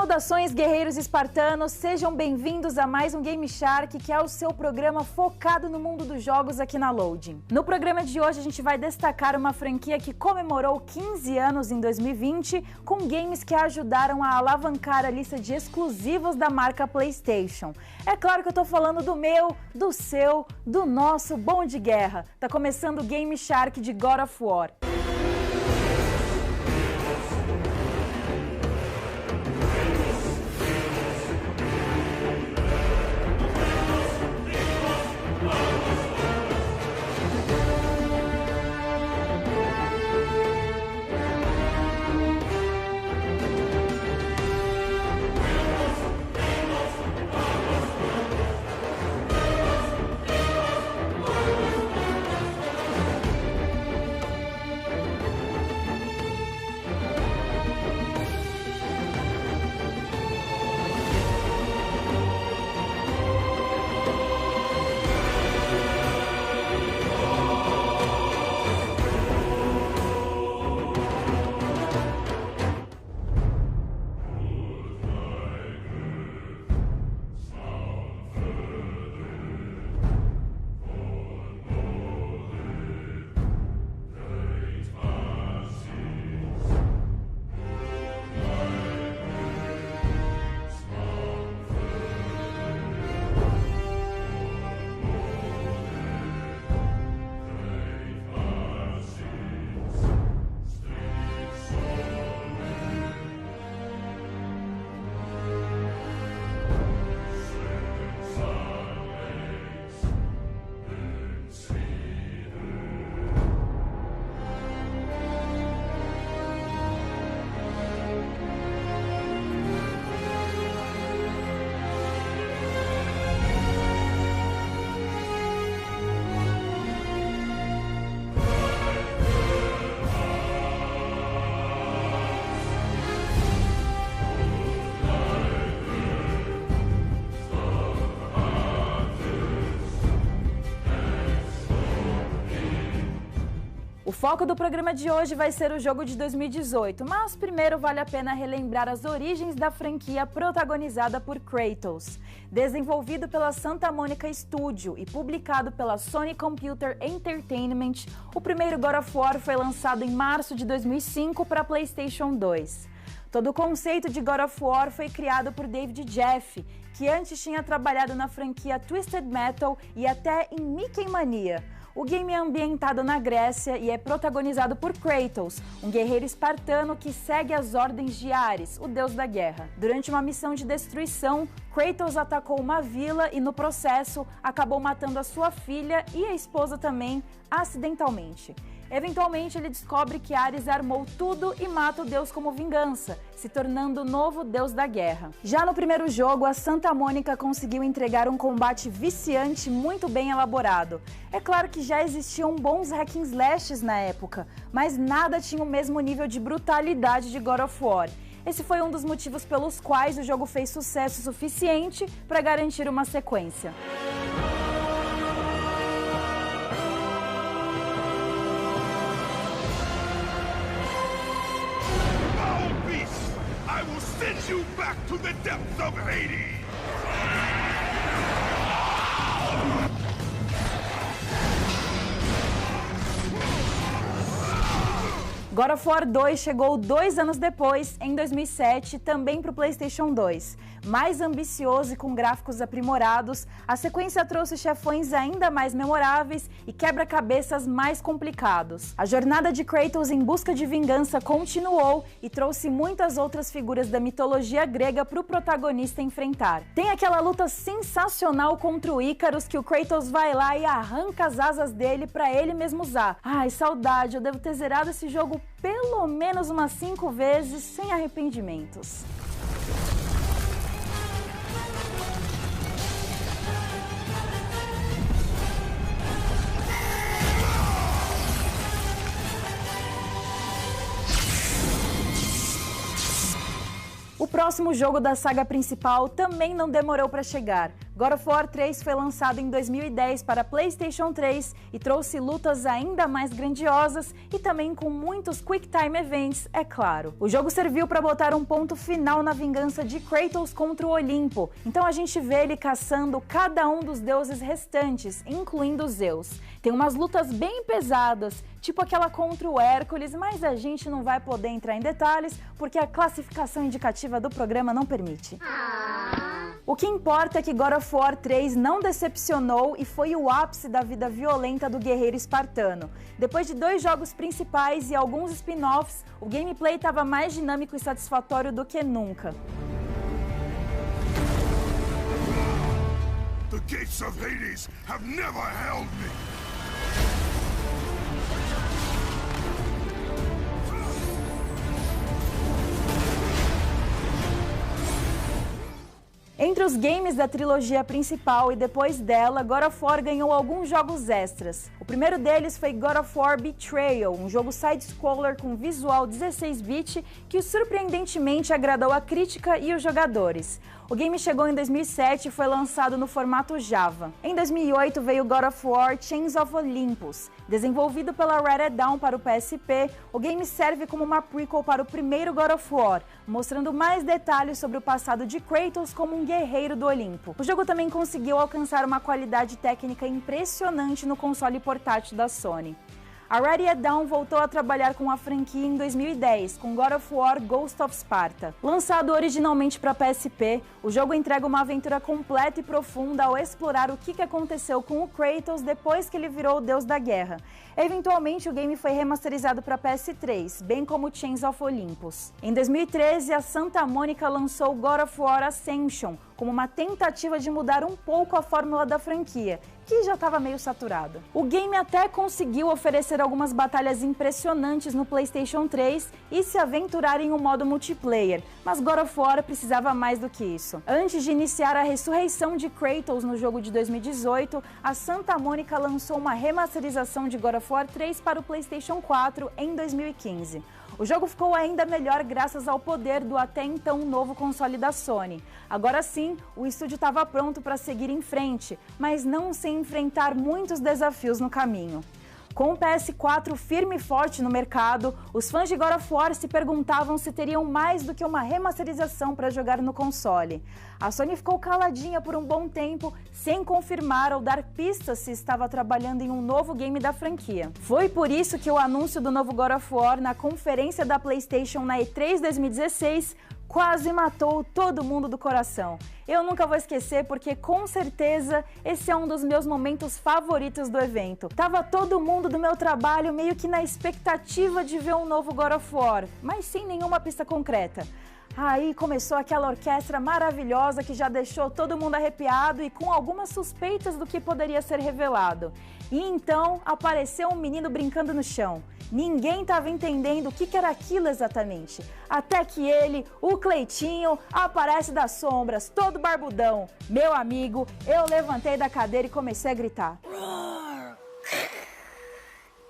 Saudações, guerreiros espartanos, sejam bem-vindos a mais um Game Shark, que é o seu programa focado no mundo dos jogos aqui na Loading. No programa de hoje a gente vai destacar uma franquia que comemorou 15 anos em 2020, com games que ajudaram a alavancar a lista de exclusivos da marca PlayStation. É claro que eu tô falando do meu, do seu, do nosso Bom de Guerra. Tá começando o Game Shark de God of War. O foco do programa de hoje vai ser o jogo de 2018, mas primeiro vale a pena relembrar as origens da franquia protagonizada por Kratos. Desenvolvido pela Santa Monica Studio e publicado pela Sony Computer Entertainment, o primeiro God of War foi lançado em março de 2005 para PlayStation 2. Todo o conceito de God of War foi criado por David Jaffe, que antes tinha trabalhado na franquia Twisted Metal e até em Mickey Mania. O game é ambientado na Grécia e é protagonizado por Kratos, um guerreiro espartano que segue as ordens de Ares, o deus da guerra. Durante uma missão de destruição, Kratos atacou uma vila e, no processo, acabou matando a sua filha e a esposa também, acidentalmente. Eventualmente, ele descobre que Ares armou tudo e mata o deus como vingança, se tornando o novo deus da guerra. Já no primeiro jogo, a Santa Mônica conseguiu entregar um combate viciante muito bem elaborado. É claro que já existiam bons hack and slashes na época, mas nada tinha o mesmo nível de brutalidade de God of War. Esse foi um dos motivos pelos quais o jogo fez sucesso suficiente para garantir uma sequência. I will send you back to the depths of Hades! God of War 2 chegou 2 anos depois, em 2007, também para o PlayStation 2. Mais ambicioso e com gráficos aprimorados, a sequência trouxe chefões ainda mais memoráveis e quebra-cabeças mais complicados. A jornada de Kratos em busca de vingança continuou e trouxe muitas outras figuras da mitologia grega para o protagonista enfrentar. Tem aquela luta sensacional contra o Ícaros que o Kratos vai lá e arranca as asas dele para ele mesmo usar. Ai, saudade, eu devo ter zerado esse jogo pelo menos umas 5 vezes sem arrependimentos. O próximo jogo da saga principal também não demorou para chegar. God of War 3 foi lançado em 2010 para PlayStation 3 e trouxe lutas ainda mais grandiosas e também com muitos Quick Time Events, é claro. O jogo serviu para botar um ponto final na vingança de Kratos contra o Olimpo, então a gente vê ele caçando cada um dos deuses restantes, incluindo Zeus. Tem umas lutas bem pesadas, tipo aquela contra o Hércules, mas a gente não vai poder entrar em detalhes porque a classificação indicativa do programa não permite. O que importa é que God of War 3 não decepcionou e foi o ápice da vida violenta do guerreiro espartano. Depois de 2 jogos principais e alguns spin-offs, o gameplay estava mais dinâmico e satisfatório do que nunca. The gates of Hades have never held me. Entre os games da trilogia principal e depois dela, God of War ganhou alguns jogos extras. O primeiro deles foi God of War Betrayal, um jogo side-scroller com visual 16-bit que surpreendentemente agradou a crítica e os jogadores. O game chegou em 2007 e foi lançado no formato Java. Em 2008 veio God of War Chains of Olympus. Desenvolvido pela Red Dawn para o PSP, o game serve como uma prequel para o primeiro God of War, mostrando mais detalhes sobre o passado de Kratos como um guerreiro do Olimpo. O jogo também conseguiu alcançar uma qualidade técnica impressionante no console portátil da Sony. A Red Dawn voltou a trabalhar com a franquia em 2010, com God of War Ghost of Sparta. Lançado originalmente para PSP, o jogo entrega uma aventura completa e profunda ao explorar o que aconteceu com o Kratos depois que ele virou o deus da guerra. Eventualmente, o game foi remasterizado para PS3, bem como Chains of Olympus. Em 2013, a Santa Mônica lançou God of War Ascension, como uma tentativa de mudar um pouco a fórmula da franquia, que já estava meio saturada. O game até conseguiu oferecer algumas batalhas impressionantes no PlayStation 3 e se aventurar em um modo multiplayer, mas God of War precisava mais do que isso. Antes de iniciar a ressurreição de Kratos no jogo de 2018, a Santa Mônica lançou uma remasterização de God of War 3 para o PlayStation 4 em 2015. O jogo ficou ainda melhor graças ao poder do até então novo console da Sony. Agora sim, o estúdio estava pronto para seguir em frente, mas não sem enfrentar muitos desafios no caminho. Com o PS4 firme e forte no mercado, os fãs de God of War se perguntavam se teriam mais do que uma remasterização para jogar no console. A Sony ficou caladinha por um bom tempo, sem confirmar ou dar pistas se estava trabalhando em um novo game da franquia. Foi por isso que o anúncio do novo God of War na conferência da PlayStation na E3 2016 quase matou todo mundo do coração. Eu nunca vou esquecer porque, com certeza, esse é um dos meus momentos favoritos do evento. Tava todo mundo do meu trabalho meio que na expectativa de ver um novo God of War, mas sem nenhuma pista concreta. Aí começou aquela orquestra maravilhosa que já deixou todo mundo arrepiado e com algumas suspeitas do que poderia ser revelado. E então apareceu um menino brincando no chão. Ninguém estava entendendo o que era aquilo exatamente. Até que ele, o Cleitinho, aparece das sombras, todo barbudão. Meu amigo, eu levantei da cadeira e comecei a gritar. Roar!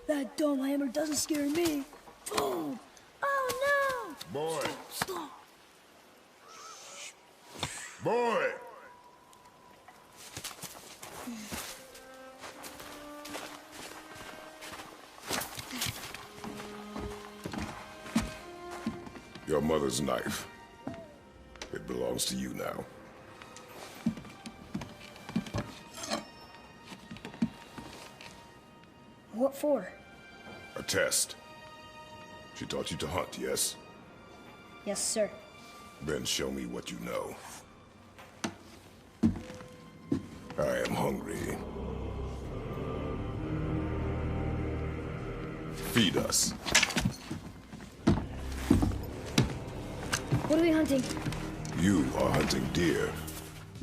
That dumb hammer doesn't scare me. Oh, no! Boy. Stop. Boy! Your mother's knife. It belongs to you now. What for? A test. She taught you to hunt, yes? Yes, sir. Then show me what you know. I am hungry. Feed us. What are we hunting? You are hunting deer.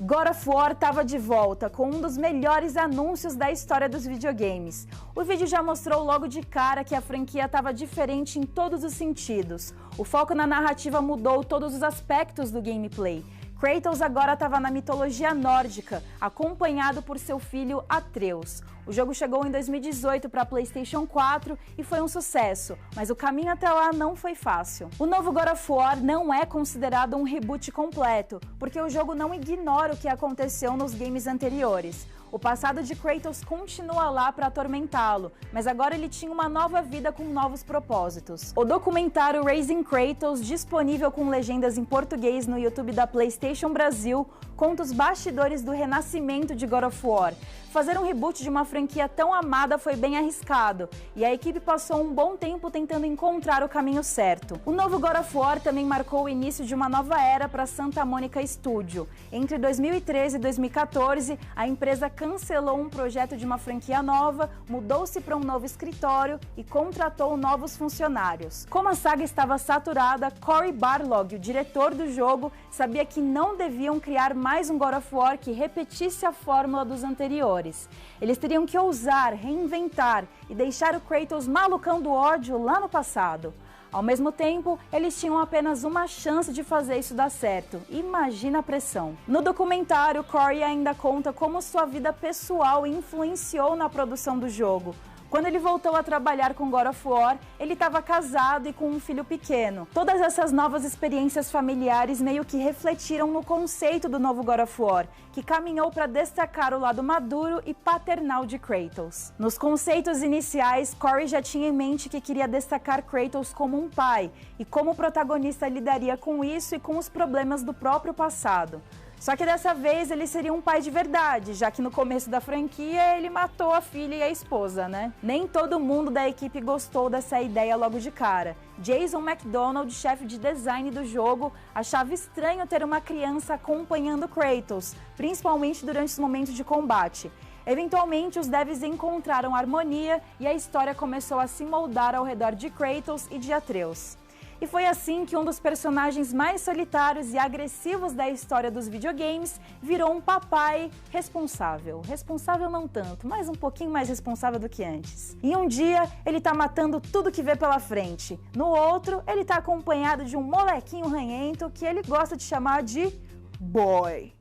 God of War estava de volta com um dos melhores anúncios da história dos videogames. O vídeo já mostrou logo de cara que a franquia estava diferente em todos os sentidos. O foco na narrativa mudou todos os aspectos do gameplay. Kratos agora estava na mitologia nórdica, acompanhado por seu filho Atreus. O jogo chegou em 2018 para PlayStation 4 e foi um sucesso, mas o caminho até lá não foi fácil. O novo God of War não é considerado um reboot completo, porque o jogo não ignora o que aconteceu nos games anteriores. O passado de Kratos continua lá para atormentá-lo, mas agora ele tinha uma nova vida com novos propósitos. O documentário Raising Kratos, disponível com legendas em português no YouTube da PlayStation Brasil, conta os bastidores do renascimento de God of War. Fazer um reboot de uma franquia tão amada foi bem arriscado, e a equipe passou um bom tempo tentando encontrar o caminho certo. O novo God of War também marcou o início de uma nova era para Santa Monica Studio. Entre 2013 e 2014, a empresa cancelou um projeto de uma franquia nova, mudou-se para um novo escritório e contratou novos funcionários. Como a saga estava saturada, Cory Barlog, o diretor do jogo, sabia que não deviam criar mais um God of War que repetisse a fórmula dos anteriores. Eles teriam que ousar, reinventar e deixar o Kratos malucão do ódio lá no passado. Ao mesmo tempo, eles tinham apenas uma chance de fazer isso dar certo. Imagina a pressão. No documentário, Cory ainda conta como sua vida pessoal influenciou na produção do jogo. Quando ele voltou a trabalhar com God of War, ele estava casado e com um filho pequeno. Todas essas novas experiências familiares meio que refletiram no conceito do novo God of War, que caminhou para destacar o lado maduro e paternal de Kratos. Nos conceitos iniciais, Cory já tinha em mente que queria destacar Kratos como um pai, e como o protagonista lidaria com isso e com os problemas do próprio passado. Só que dessa vez ele seria um pai de verdade, já que no começo da franquia ele matou a filha e a esposa, né? Nem todo mundo da equipe gostou dessa ideia logo de cara. Jason McDonald, chefe de design do jogo, achava estranho ter uma criança acompanhando Kratos, principalmente durante os momentos de combate. Eventualmente, os devs encontraram harmonia e a história começou a se moldar ao redor de Kratos e de Atreus. E foi assim que um dos personagens mais solitários e agressivos da história dos videogames virou um papai responsável. Responsável não tanto, mas um pouquinho mais responsável do que antes. Em um dia, ele tá matando tudo que vê pela frente. No outro, ele tá acompanhado de um molequinho ranhento que ele gosta de chamar de boy.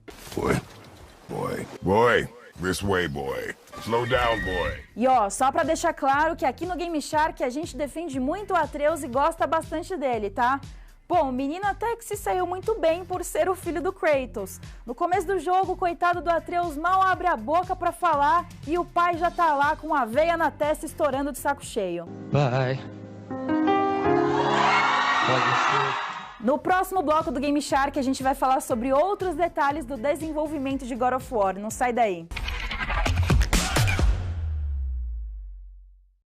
Boy. This way, boy. Slow down, boy. E ó, só pra deixar claro que aqui no Game Shark a gente defende muito o Atreus e gosta bastante dele, tá? Bom, o menino até que se saiu muito bem por ser o filho do Kratos. No começo do jogo, o coitado do Atreus mal abre a boca pra falar e o pai já tá lá com a veia na testa estourando de saco cheio. Pai. Pode ser. No próximo bloco do Game Shark a gente vai falar sobre outros detalhes do desenvolvimento de God of War. Não sai daí.